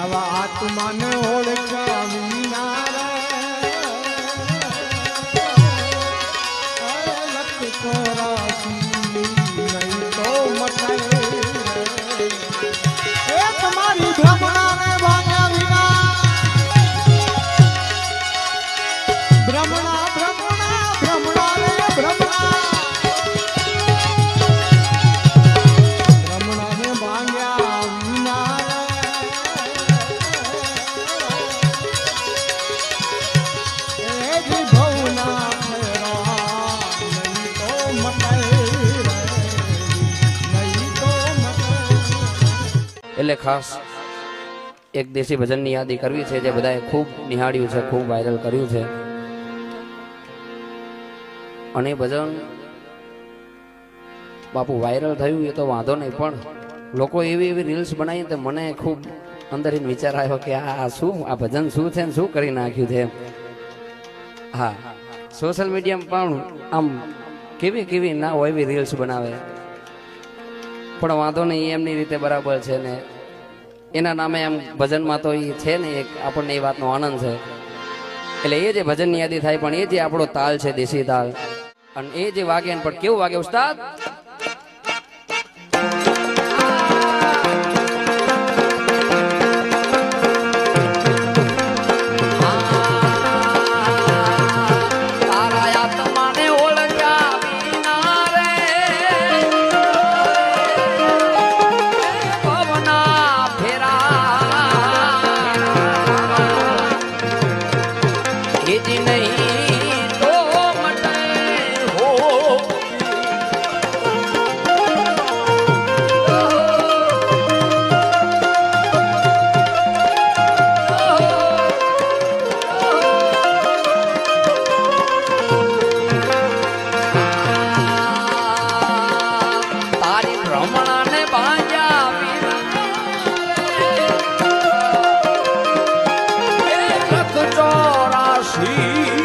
આવા આત્માને ઓળખ્યા વિના તમારી ભ્રમણાને ભાગ્યા વિના ભ્રમણા ભ્રમણા ભ્રમણા રે ભ્રમણા ભ્રમણાને ભાગ્યા વિના એ જ ભવના ફેરા નહીં તો મટાય નહીં તો મટાય. એટલે ખાસ એક દેશી ભજનની યાદી કરવી છે જે બધાએ ખૂબ નિહાળ્યું છે, ખૂબ વાયરલ કર્યું છે. અને ભજન બાપુ વાયરલ થયું એ તો વાંધો નહીં, પણ લોકો એવી એવી રીલ્સ બનાવી તો મને ખૂબ અંદર વિચાર આવ્યો કે આ શું, આ ભજન શું છે ને શું કરી નાખ્યું છે. હા, સોશિયલ મીડિયામાં પણ આમ કેવી કેવી ના હોય એવી રીલ્સ બનાવે, પણ વાંધો નહીં, એમની રીતે બરાબર છે ને એના નામે એમ ભજનમાં તો એ છે ને એક આપણને એ વાતનો આનંદ છે. એટલે એ જે ભજનની યાદી થાય પણ એ જે આપણો તાલ છે દેશી તાલ, અને એ જે વાગે પણ કેવું વાગે ઉસ્તાદ. ચોરાશી